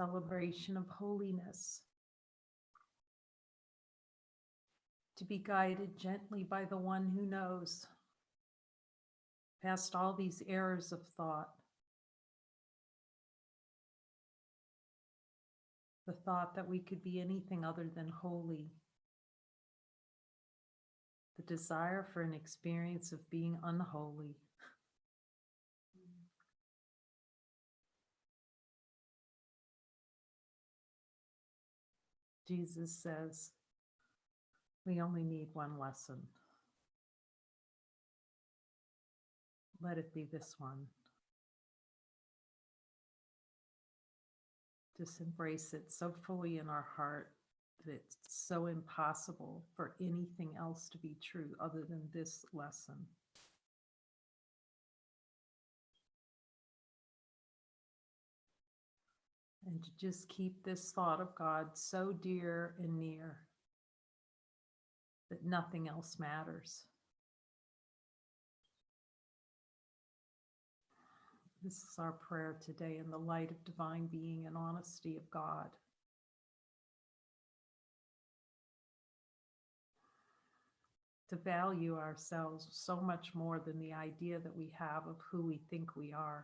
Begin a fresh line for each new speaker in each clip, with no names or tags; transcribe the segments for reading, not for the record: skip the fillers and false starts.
celebration of holiness, to be guided gently by the one who knows, past all these errors of thought. The thought that we could be anything other than holy. The desire for an experience of being unholy. Jesus says, we only need one lesson. Let it be this one. Just embrace it so fully in our heart that it's so impossible for anything else to be true other than this lesson. And to just keep this thought of God so dear and near that nothing else matters. This is our prayer today in the light of divine being and honesty of God. To value ourselves so much more than the idea that we have of who we think we are.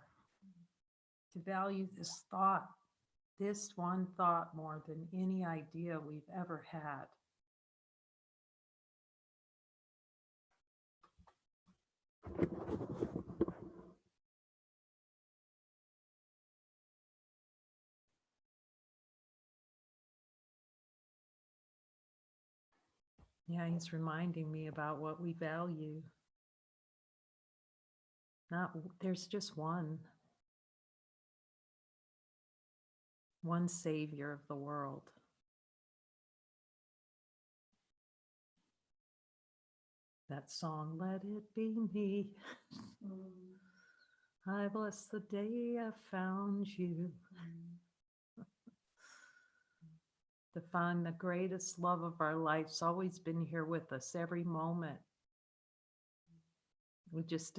To value this thought, this one thought, more than any idea we've ever had. Yeah, he's reminding me about what we value. There's just one Savior of the world. That song, let it be me. I bless the day I found you. To find the greatest love of our life's always been here with us every moment. We just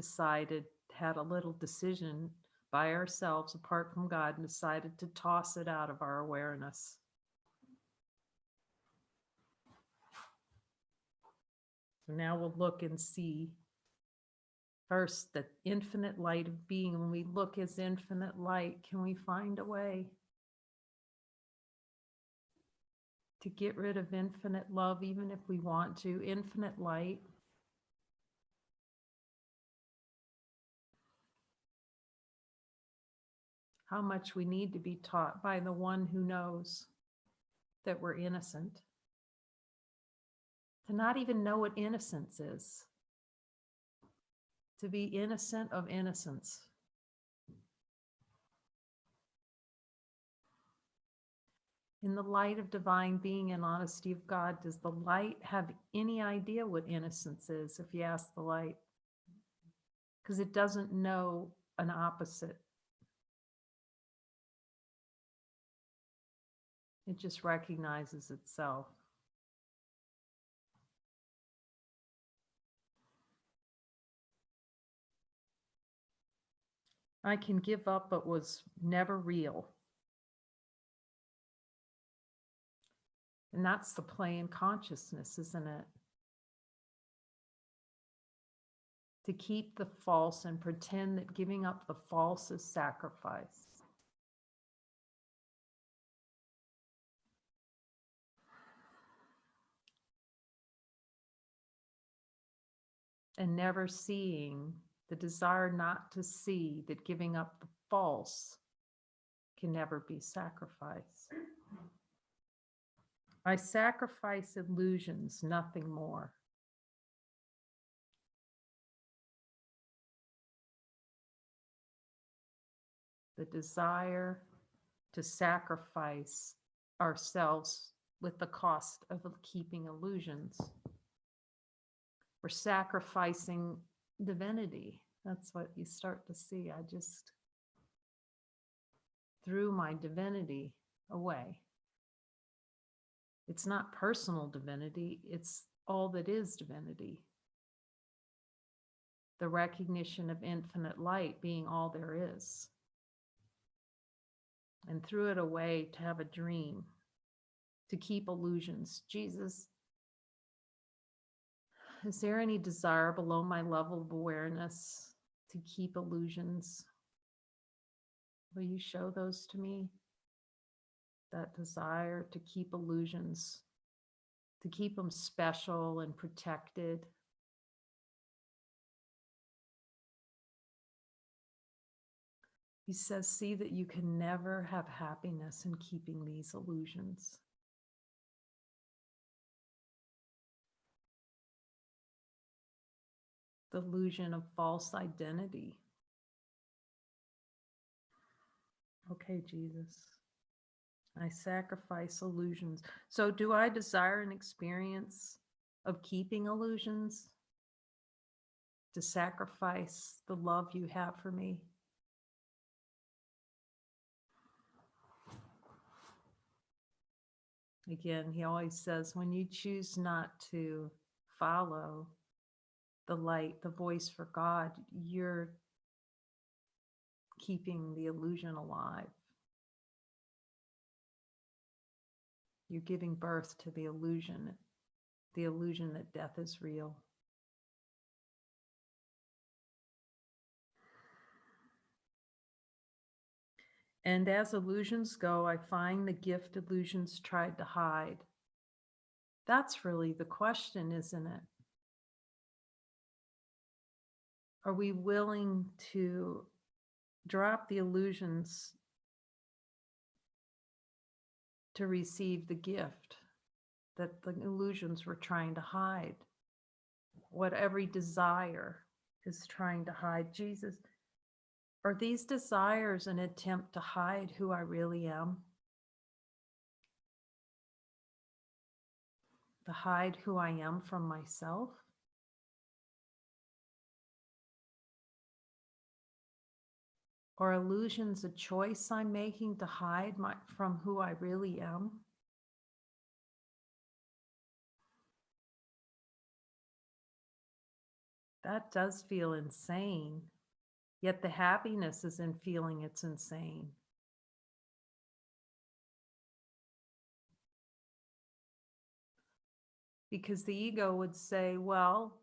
had a little decision by ourselves apart from God and decided to toss it out of our awareness. So now we'll look and see first the infinite light of being. When we look as infinite light, can we find a way to get rid of infinite love, even if we want to? Infinite light. How much we need to be taught by the one who knows that we're innocent. To not even know what innocence is. To be innocent of innocence. In the light of divine being and honesty of God, does the light have any idea what innocence is, if you ask the light? Because it doesn't know an opposite. It just recognizes itself. I can give up what was never real. And that's the play in consciousness, isn't it? To keep the false and pretend that giving up the false is sacrifice. And never seeing the desire not to see that giving up the false can never be sacrifice. I sacrifice illusions, nothing more. The desire to sacrifice ourselves with the cost of keeping illusions. We're sacrificing divinity. That's what you start to see. I just threw my divinity away. It's not personal divinity, it's all that is divinity. The recognition of infinite light being all there is. and threw it away to have a dream, to keep illusions. Jesus, is there any desire below my level of awareness to keep illusions? Will you show those to me? That desire to keep illusions, to keep them special and protected. He says, see that you can never have happiness in keeping these illusions. The illusion of false identity. Okay, Jesus, I sacrifice illusions. So do I desire an experience of keeping illusions? To sacrifice the love you have for me? Again, he always says, when you choose not to follow the light, the voice for God, you're keeping the illusion alive. You're giving birth to the illusion that death is real. And as illusions go, I find the gift illusions tried to hide. That's really the question, isn't it? Are we willing to drop the illusions to receive the gift that the illusions were trying to hide? What every desire is trying to hide. Jesus, are these desires an attempt to hide who I really am? To hide who I am from myself? Or illusions a choice I'm making to hide from who I really am? That does feel insane, yet the happiness is in feeling it's insane. Because the ego would say, well,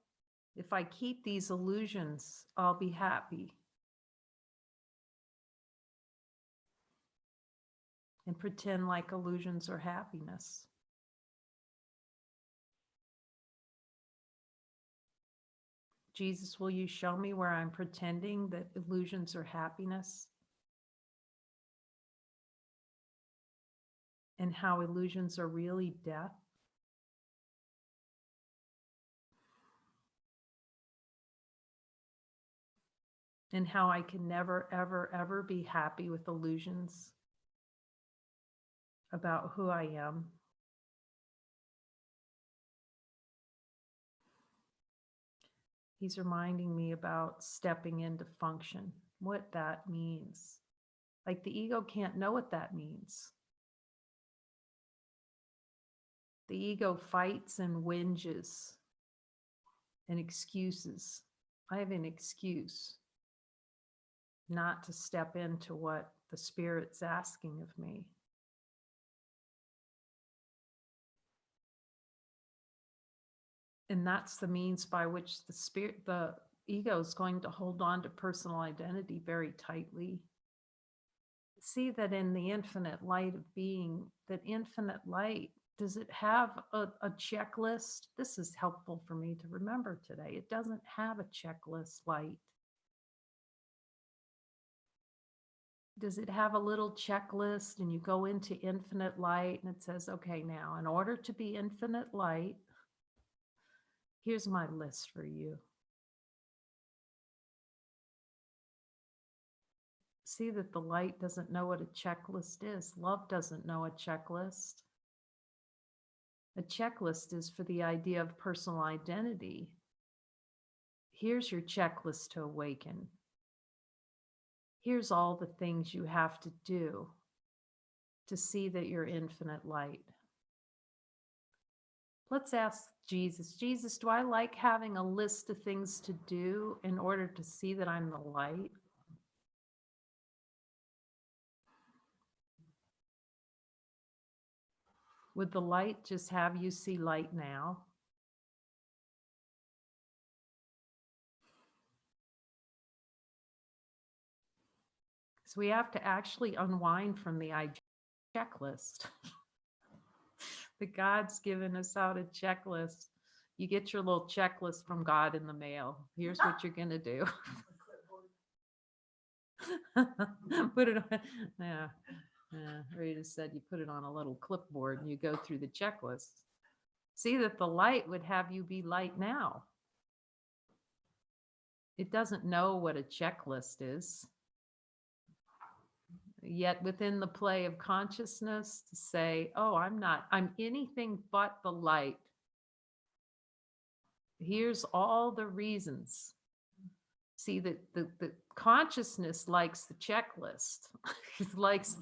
if I keep these illusions, I'll be happy. And pretend like illusions are happiness. Jesus, will you show me where I'm pretending that illusions are happiness? And how illusions are really death? And how I can never, ever, ever be happy with illusions about who I am. He's reminding me about stepping into function, what that means. Like the ego can't know what that means. The ego fights and whinges and excuses. I have an excuse not to step into what the Spirit's asking of me. And that's the means by which the ego is going to hold on to personal identity very tightly. See that in the infinite light of being, that infinite light, does it have a checklist? This is helpful for me to remember today. It doesn't have a checklist light. Does it have a little checklist and you go into infinite light and it says, okay, now in order to be infinite light, here's my list for you. See that the light doesn't know what a checklist is. Love doesn't know a checklist. A checklist is for the idea of personal identity. Here's your checklist to awaken. Here's all the things you have to do to see that you're infinite light. Let's ask Jesus, Jesus, do I like having a list of things to do in order to see that I'm the light? Would the light just have you see light now? So we have to actually unwind from the checklist. The God's given us out a checklist. You get your little checklist from God in the mail. Here's what you're going to do. Put it on. Yeah. Rita said you put it on a little clipboard and you go through the checklist. See that the light would have you be light now. It doesn't know what a checklist is. Yet within the play of consciousness to say, oh, I'm anything but the light. Here's all the reasons. See, the consciousness likes the checklist. It likes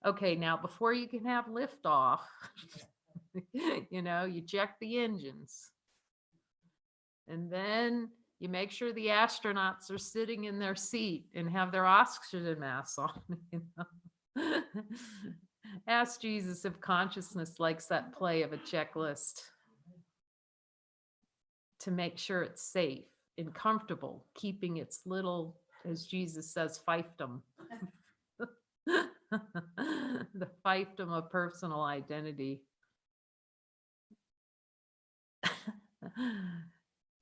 okay, now before you can have liftoff, you check the engines. And then you make sure the astronauts are sitting in their seat and have their oxygen masks on. Ask Jesus if consciousness likes that play of a checklist to make sure it's safe and comfortable, keeping its little, as Jesus says, fiefdom. The fiefdom of personal identity.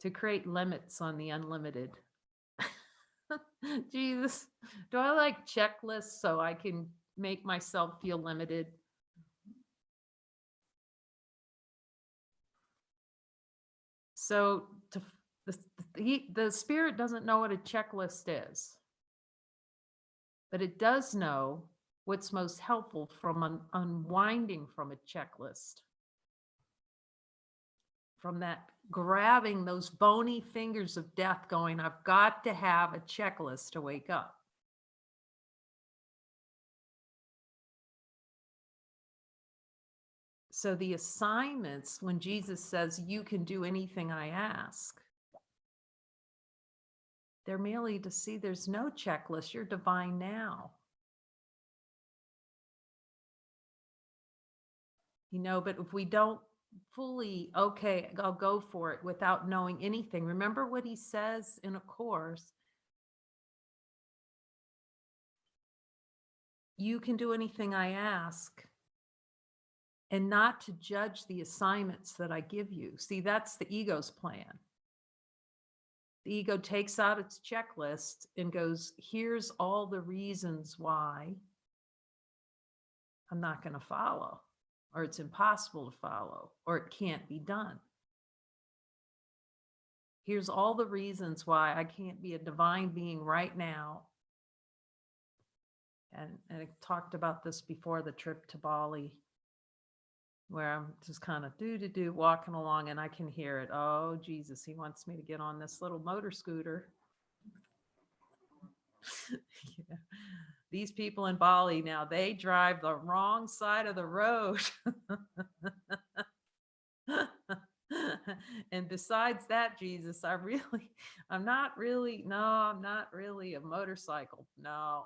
To create limits on the unlimited. Jesus, do I like checklists so I can make myself feel limited? So the Spirit doesn't know what a checklist is, but it does know what's most helpful from unwinding from a checklist. From that grabbing those bony fingers of death going, I've got to have a checklist to wake up. So the assignments, when Jesus says, you can do anything I ask, they're merely to see there's no checklist. You're divine now. But if we don't fully, okay, I'll go for it without knowing anything. Remember what he says in A Course. You can do anything I ask, and not to judge the assignments that I give you. See, that's the ego's plan. The ego takes out its checklist and goes, here's all the reasons why I'm not going to follow, or it's impossible to follow, or it can't be done. Here's all the reasons why I can't be a divine being right now. And I talked about this before the trip to Bali, where I'm just kind of walking along, and I can hear it. Oh, Jesus, he wants me to get on this little motor scooter. Yeah. These people in Bali now, they drive the wrong side of the road. And besides that, Jesus, I'm not really a motorcycle. No.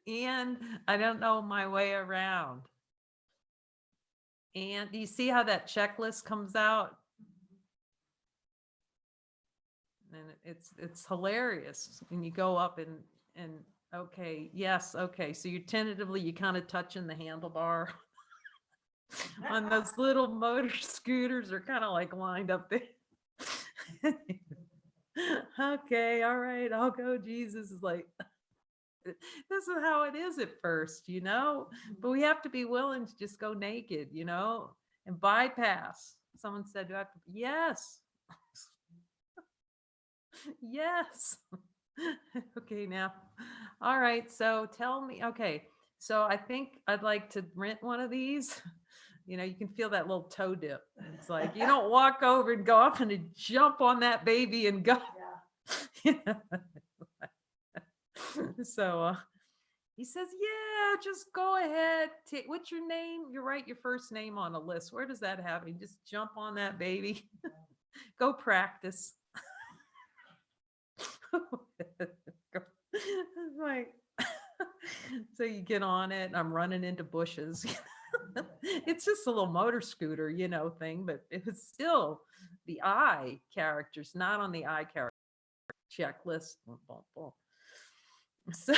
And I don't know my way around. And do you see how that checklist comes out? And it's hilarious. And you go up and okay, yes, okay. So you're tentatively, kind of touching the handlebar on those little motor scooters are kind of like lined up there. Okay, all right, I'll go. Jesus is like, this is how it is at first, but we have to be willing to just go naked, and bypass. Someone said, do I have to? Yes. Yes. Okay, now. All right. So tell me, okay. So I think I'd like to rent one of these. You can feel that little toe dip. It's like, you don't walk over and go off and jump on that baby and go. Yeah. So he says, yeah, just go ahead. What's your name? You write your first name on a list. Where does that happen? Just jump on that baby. Go practice. Like, So you get on it and I'm running into bushes. It's just a little motor scooter, thing, but it was still the I characters, not on the I character checklist. Boom, boom, boom. So,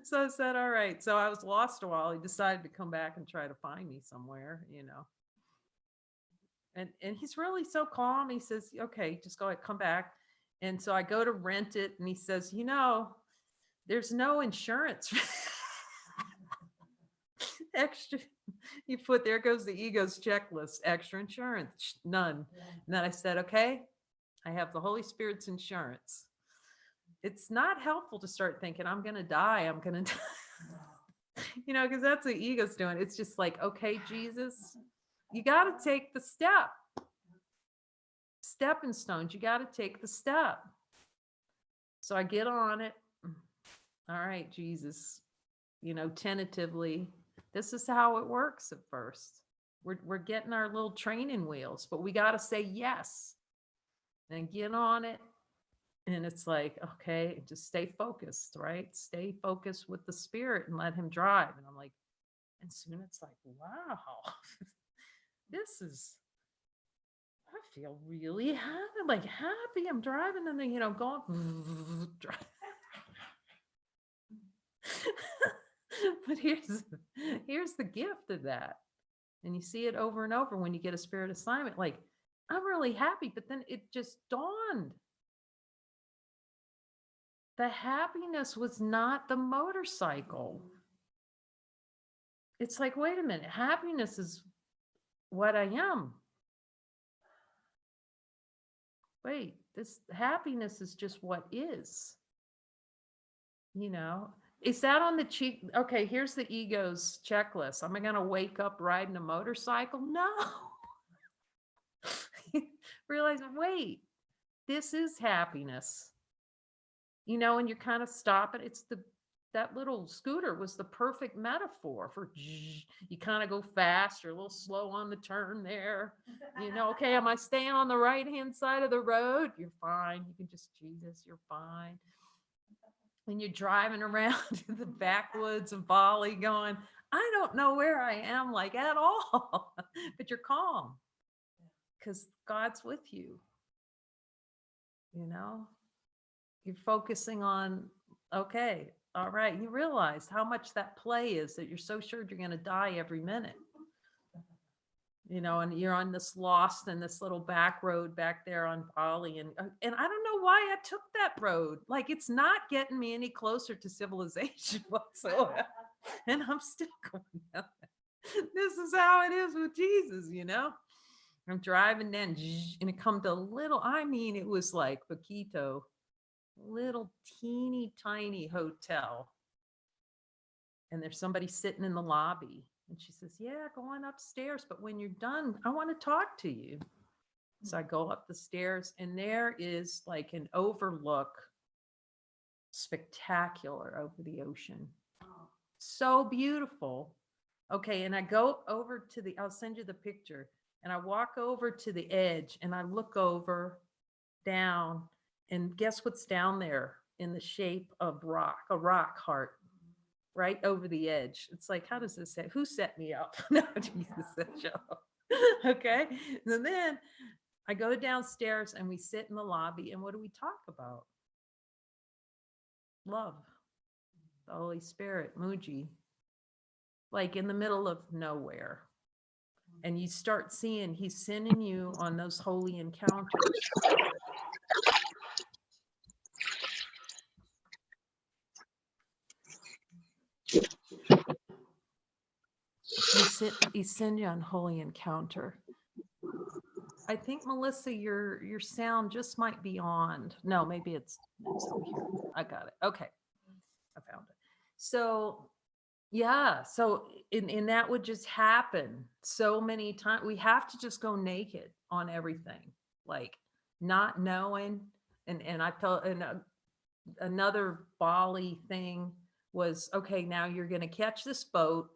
so I said, all right. So I was lost a while. He decided to come back and try to find me somewhere. And he's really so calm. He says, okay, just go ahead, come back. And so I go to rent it, and he says, there's no insurance. Extra, you put, there goes the ego's checklist, extra insurance, none. And then I said, okay, I have the Holy Spirit's insurance. It's not helpful to start thinking, I'm going to die. I'm going to die. Because that's what ego's doing. It's just like, okay, Jesus, you got to take the step. Stepping stones, you got to take the step. So I get on it. All right, Jesus, tentatively, this is how it works at first. We're getting our little training wheels, but we got to say yes and get on it. And it's like, okay, just stay focused, right? Stay focused with the Spirit and let him drive. And I'm like, and soon it's like, wow, I feel really happy. I'm driving and then, going. But here's the gift of that. And you see it over and over when you get a spirit assignment. Like, I'm really happy, but then it just dawned. The happiness was not the motorcycle. It's like, wait a minute, happiness is what I am. Wait, this happiness is just what is. Is that on the cheek? Okay, here's the ego's checklist. Am I going to wake up riding a motorcycle? No. Realize, wait, this is happiness. And you're kind of stopping. That little scooter was the perfect metaphor for you kind of go fast, you're a little slow on the turn there. Okay, am I staying on the right-hand side of the road? You're fine. You can just, Jesus, you're fine. And you're driving around in the backwoods of Bali going, I don't know where I am at all, but you're calm because God's with you. You're focusing on, okay, all right. You realize how much that play is that you're so sure you're going to die every minute. And you're on this lost in this little back road back there on Bali. And I don't know why I took that road. It's not getting me any closer to civilization whatsoever. And I'm still going down there. This is how it is with Jesus, I'm driving down and it come to it was like Paquito, little teeny tiny hotel. And there's somebody sitting in the lobby. And she says, yeah, go on upstairs. But when you're done, I want to talk to you. So I go up the stairs and there is an overlook, spectacular over the ocean. So beautiful. Okay. And I go over to I'll send you the picture. And I walk over to the edge and I look over down and guess what's down there in the shape of a rock heart. Right over the edge. It's like, how does this say? Who set me up? No, Jesus said show. Okay. And then I go downstairs and we sit in the lobby. And what do we talk about? Love, the Holy Spirit, Muji, in the middle of nowhere. And you start seeing he's sending you on those holy encounters. He send you on holy encounter. I think, Melissa, your sound just might be on. No, maybe it's over here. I got it. Okay. I found it. So yeah. So and that would just happen so many times. We have to just go naked on everything, not knowing. And I felt, another Bali thing was, okay, now you're going to catch this boat.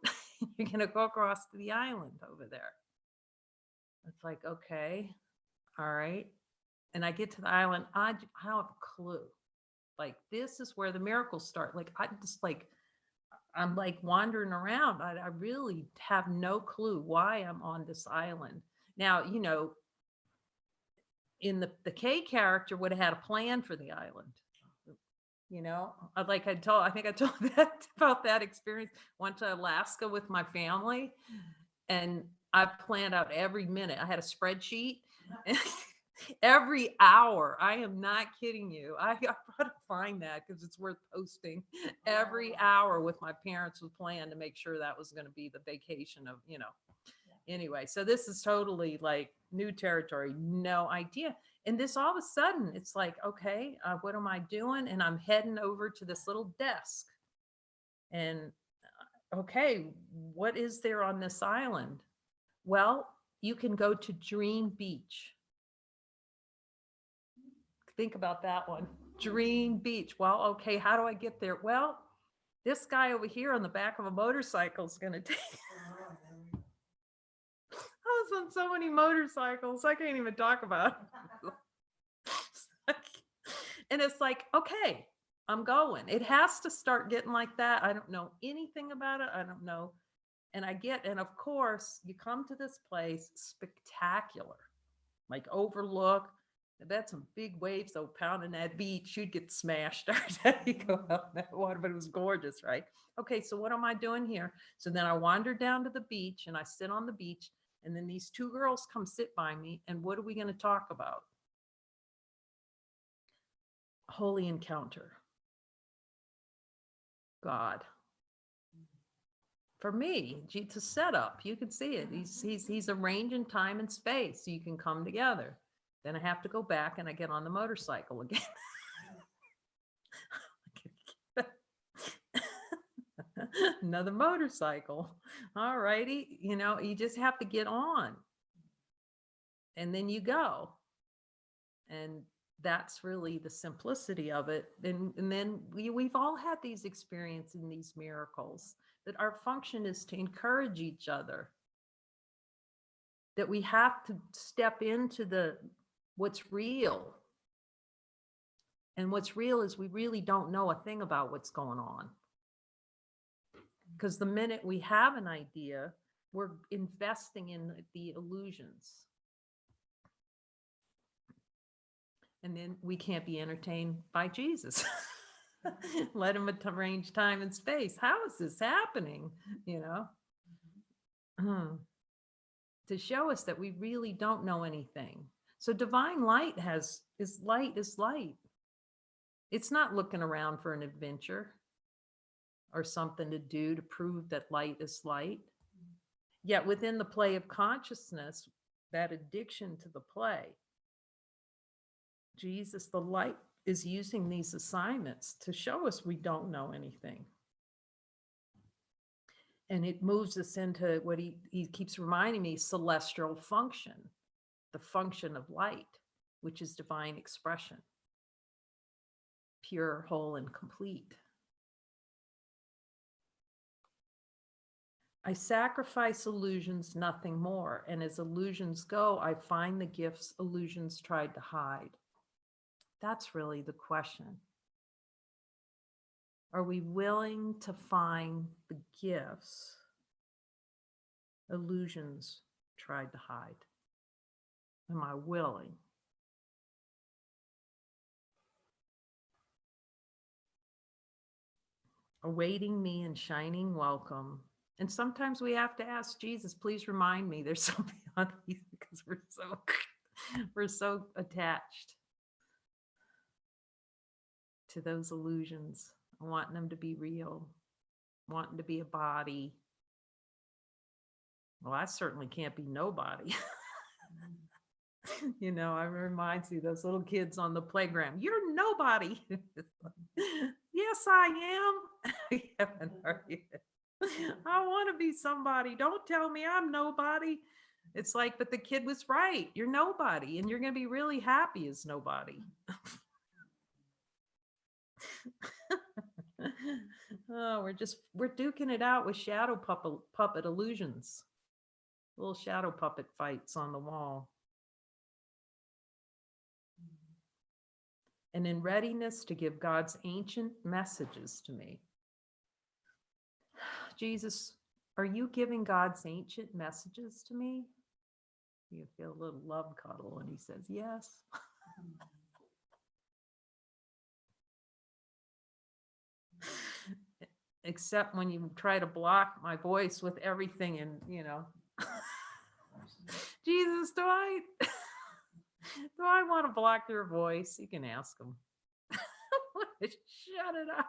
You're going to go across to the island over there. It's like, okay, all right. And I get to the island. I don't have a clue. Like, this is where the miracles start. Like, I'm like wandering around. I really have no clue why I'm on this island. Now, in the K character would have had a plan for the island. I think I told that about that experience. Went to Alaska with my family, and I planned out every minute. I had a spreadsheet. Every hour. I am not kidding you. I got to find that because it's worth posting. Every hour with my parents was planned to make sure that was going to be the vacation of. Anyway, so this is totally like new territory, no idea. And this all of a sudden, it's like, okay, what am I doing? And I'm heading over to this little desk. And okay, what is there on this island? Well, you can go to Dream Beach. Think about that one. Dream Beach. Well, okay, how do I get there? Well, this guy over here on the back of a motorcycle is going to take. I was on so many motorcycles, I can't even talk about it. And it's like, okay, I'm going. It has to start getting like that. I don't know anything about it. I don't know. And of course, you come to this place, spectacular, like overlook. That's some big waves though, pounding that beach. You'd get smashed every time you go out in that water, but it was gorgeous, right? Okay, so what am I doing here? So then I wander down to the beach and I sit on the beach, and then these two girls come sit by me, and what are we going to talk about? Holy encounter. God. For me, it's a setup. You can see it. He's arranging time and space so you can come together. Then I have to go back and I get on the motorcycle again. Another motorcycle. All righty. You just have to get on. And then you go. And that's really the simplicity of it. And then we've all had these experiences in these miracles, that our function is to encourage each other. That we have to step into what's real. And what's real is we really don't know a thing about what's going on. Because the minute we have an idea, we're investing in the illusions. And then we can't be entertained by Jesus. Let him arrange time and space. How is this happening? To show us that we really don't know anything. So divine light is light. It's not looking around for an adventure or something to do to prove that light is light. Yet within the play of consciousness, that addiction to the play, Jesus, the light, is using these assignments to show us we don't know anything. And it moves us into what he keeps reminding me, celestial function, the function of light, which is divine expression, pure, whole, and complete. I sacrifice illusions, nothing more. And as illusions go, I find the gifts illusions tried to hide. That's really the question. Are we willing to find the gifts illusions tried to hide? Am I willing? Awaiting me in shining welcome. And sometimes we have to ask Jesus, please remind me there's something on these, because we're so attached to those illusions, wanting them to be real, wanting to be a body. Well, I certainly can't be nobody. It reminds me of those little kids on the playground. You're nobody. Yes, I am. I want to be somebody. Don't tell me I'm nobody. It's like, but the kid was right. You're nobody, and you're going to be really happy as nobody. Oh, we're duking it out with shadow puppet illusions. Little shadow puppet fights on the wall. and in readiness to give God's ancient messages to me. Jesus, are you giving God's ancient messages to me? You feel a little love cuddle when he says yes. Except when you try to block my voice with everything and, Jesus, do I want to block your voice? You can ask him. Shut it up.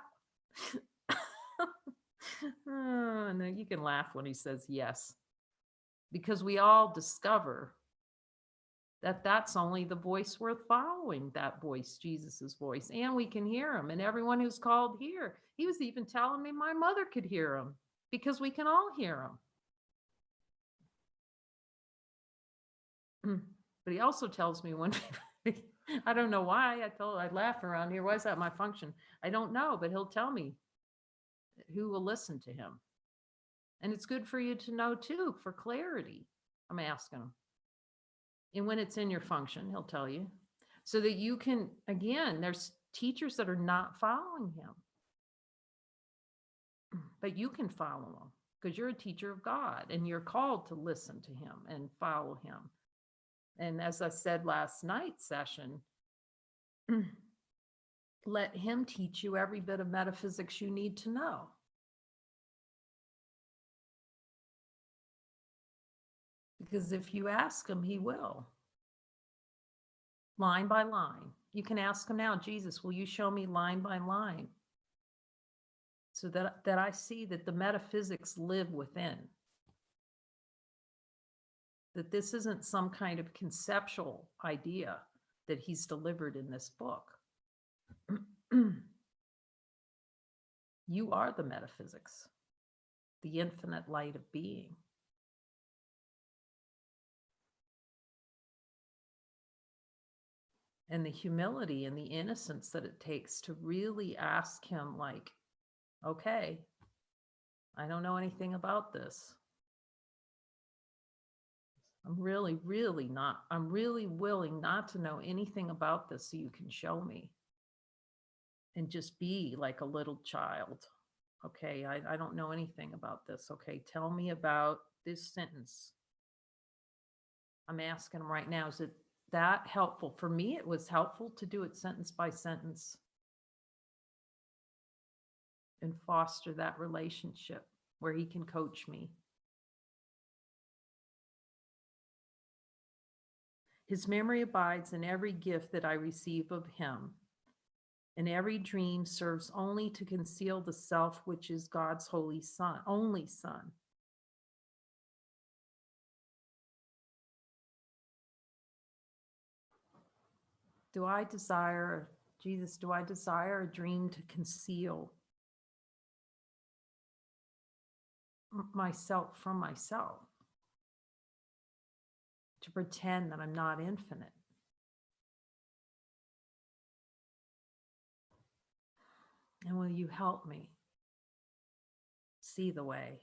Oh, no, you can laugh when he says yes. Because we all discover that that's only the voice worth following, that voice, Jesus's voice. And we can hear him. And everyone who's called here, he was even telling me my mother could hear him because we can all hear him. But he also tells me when I don't know why I laugh around here. Why is that my function? I don't know, but he'll tell me who will listen to him. And it's good for you to know too, for clarity. I'm asking him. And when it's in your function, he'll tell you. So that you can, again, there's teachers that are not following him. But you can follow him because you're a teacher of God and you're called to listen to him and follow him. And as I said last night's session, let him teach you every bit of metaphysics you need to know. Because if you ask him, he will. Line by line. You can ask him now, Jesus, will you show me line by line? So that I see that the metaphysics live within. That this isn't some kind of conceptual idea that he's delivered in this book. You are the metaphysics, the infinite light of being. And the humility and the innocence that it takes to really ask him, like, okay, I don't know anything about this. I'm really willing not to know anything about this so you can show me. And just be like a little child. Okay, I don't know anything about this. Okay, tell me about this sentence. I'm asking him right now, is it that helpful? For me, it was helpful to do it sentence by sentence and foster that relationship where he can coach me. His memory abides in every gift that I receive of him, and every dream serves only to conceal the self which is God's holy Son, only Son. Jesus, do I desire a dream to conceal myself from myself? To pretend that I'm not infinite? And will you help me see the way?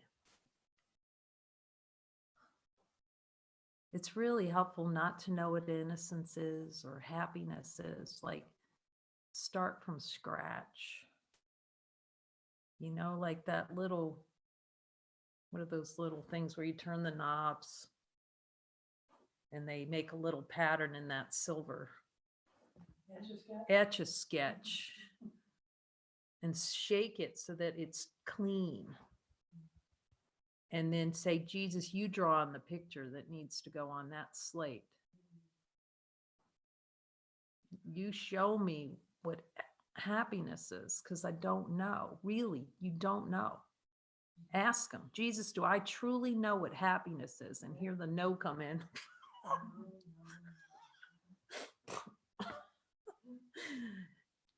It's really helpful not to know what innocence is or happiness is. Like, start from scratch. Like that little, what are those little things where you turn the knobs and they make a little pattern in that silver? Etch-a-sketch. And shake it so that it's clean. And then say, Jesus, you draw on the picture that needs to go on that slate. You show me what happiness is, because I don't know. Really, you don't know. Ask him, Jesus, do I truly know what happiness is? And hear the no come in.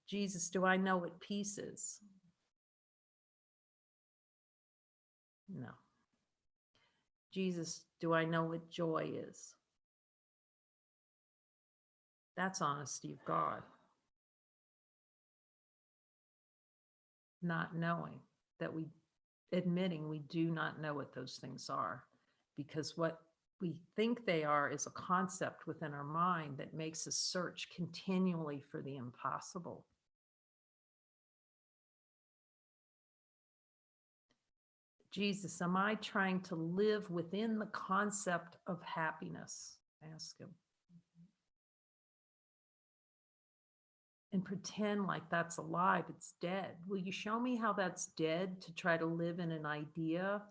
Jesus, do I know what peace is? No. Jesus, do I know what joy is? That's honesty of God. Not knowing, admitting we do not know what those things are. Because what we think they are is a concept within our mind that makes us search continually for the impossible. Jesus, am I trying to live within the concept of happiness? Ask him. And pretend like that's alive, it's dead. Will you show me how that's dead to try to live in an idea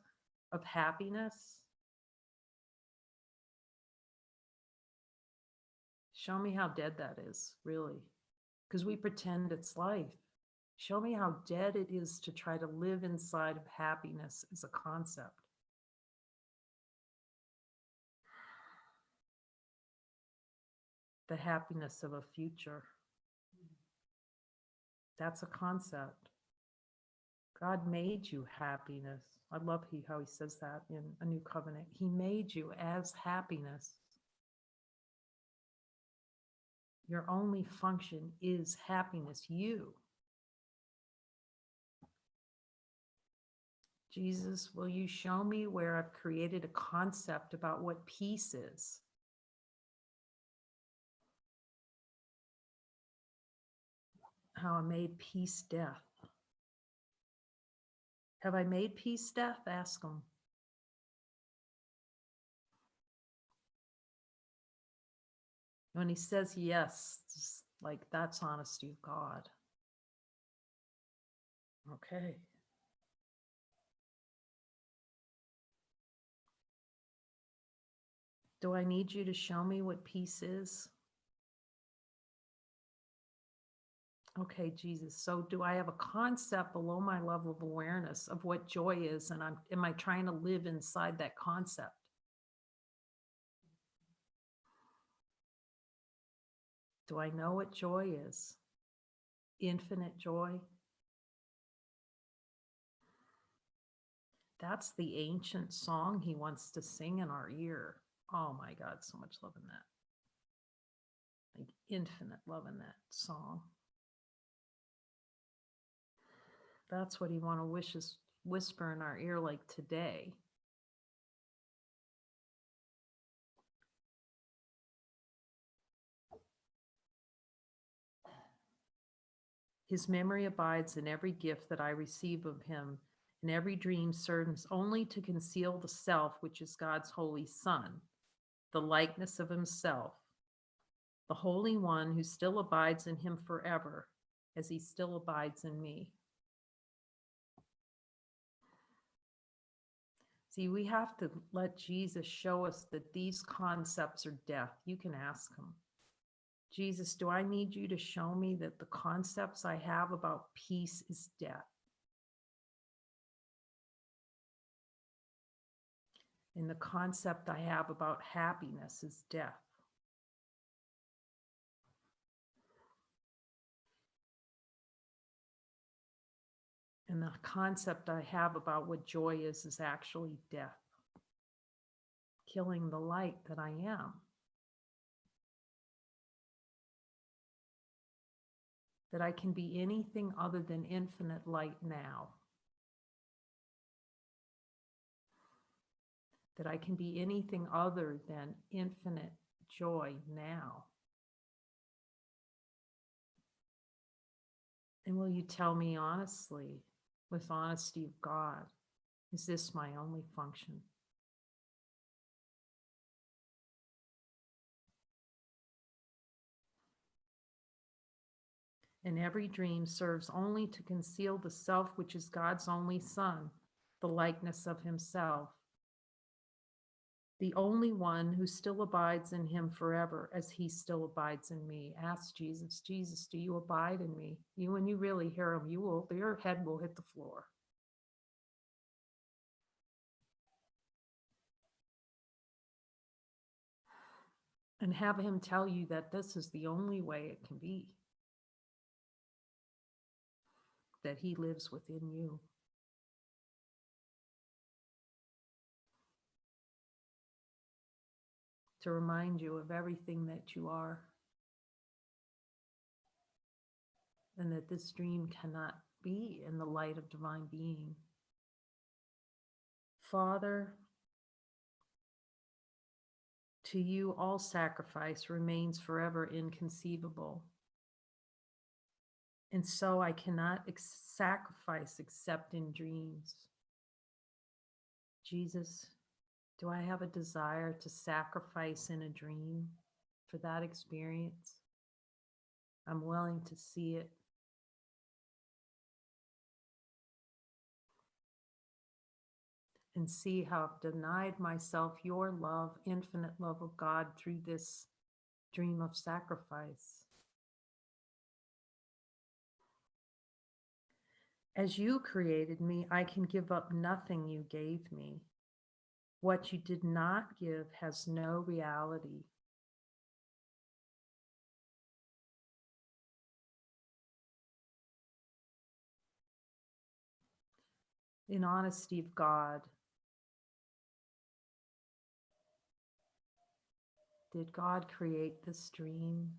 of happiness? Show me how dead that is, really. Because we pretend it's life. Show me how dead it is to try to live inside of happiness as a concept. The happiness of a future. That's a concept. God made you happiness. I love how he says that in A New Covenant. He made you as happiness. Your only function is happiness, you. Jesus, will you show me where I've created a concept about what peace is? How I made peace death. Have I made peace death? Ask him. When he says yes, it's like that's honesty of God. Okay. Do I need you to show me what peace is? Okay, Jesus. So do I have a concept below my level of awareness of what joy is? And am I trying to live inside that concept? Do I know what joy is? Infinite joy? That's the ancient song he wants to sing in our ear. Oh my God, so much love in that. Like infinite love in that song. That's what he want to whisper in our ear like today. His memory abides in every gift that I receive of him, and every dream serves only to conceal the self, which is God's Holy Son, the likeness of himself, the Holy One who still abides in him forever, as he still abides in me. See, we have to let Jesus show us that these concepts are death. You can ask him, Jesus, do I need you to show me that the concepts I have about peace is death? And the concept I have about happiness is death. And the concept I have about what joy is actually death, killing the light that I am. That I can be anything other than infinite light now. That I can be anything other than infinite joy now. And will you tell me honestly, with honesty of God, is this my only function? And every dream serves only to conceal the self which is God's only Son, the likeness of himself, the only one who still abides in him forever as he still abides in me. Ask Jesus, Jesus, do you abide in me? When you really hear him, your head will hit the floor. And have him tell you that this is the only way it can be. That he lives within you. To remind you of everything that you are. And that this dream cannot be in the light of divine being. Father, To you, all sacrifice remains forever inconceivable. And so I cannot sacrifice except in dreams. Jesus, do I have a desire to sacrifice in a dream for that experience? I'm willing to see it. And see how I've denied myself your love, infinite love of God through this dream of sacrifice. As you created me, I can give up nothing you gave me. What you did not give has no reality. In honesty of God, did God create this dream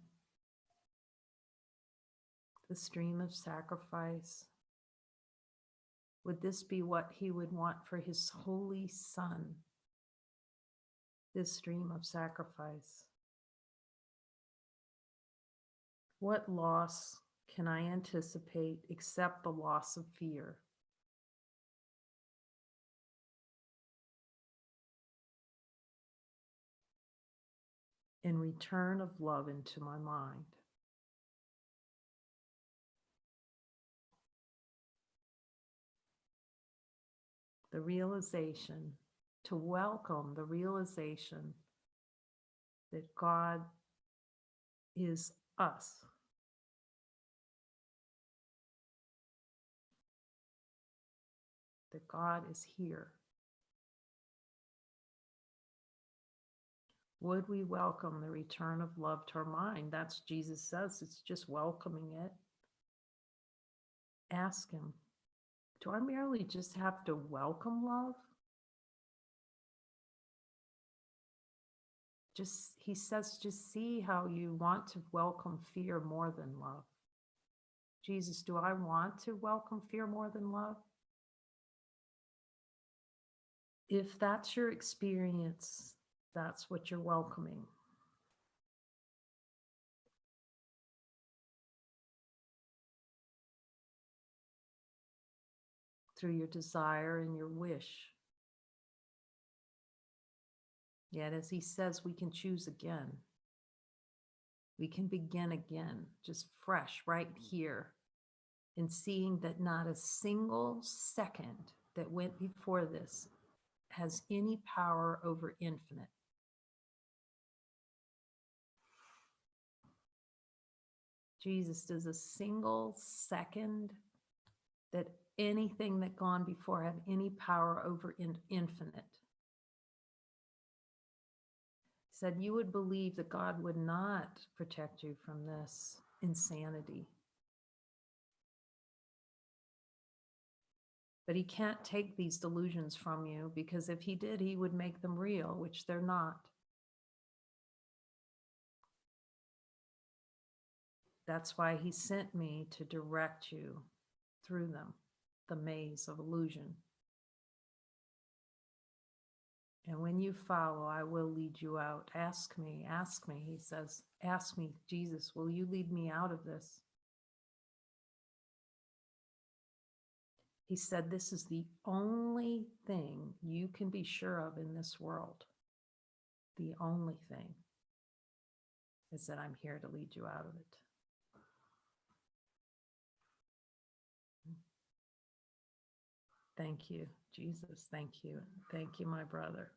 of sacrifice? Would this be what he would want for his holy Son, this dream of sacrifice? What loss can I anticipate except the loss of fear? In return of love into my mind. The realization, to welcome the realization that God is us. That God is here. Would we welcome the return of love to our mind? That's Jesus says, it's just welcoming it. Ask him, do I merely just have to welcome love? He says, just see how you want to welcome fear more than love. Jesus, do I want to welcome fear more than love? If that's your experience, that's what you're welcoming. Through your desire and your wish. Yet, as he says, we can choose again. We can begin again, just fresh, right here, and seeing that not a single second that went before this has any power over infinite. Jesus, does a single second that anything that gone before have any power over infinite? Said you would believe that God would not protect you from this insanity. But he can't take these delusions from you, because if he did, he would make them real, which they're not. That's why he sent me to direct you through them, the maze of illusion. And when you follow, I will lead you out. Ask me, he says. Ask me, Jesus, will you lead me out of this? He said, this is the only thing you can be sure of in this world. The only thing is that I'm here to lead you out of it. Thank you, Jesus. Thank you. Thank you, my brother.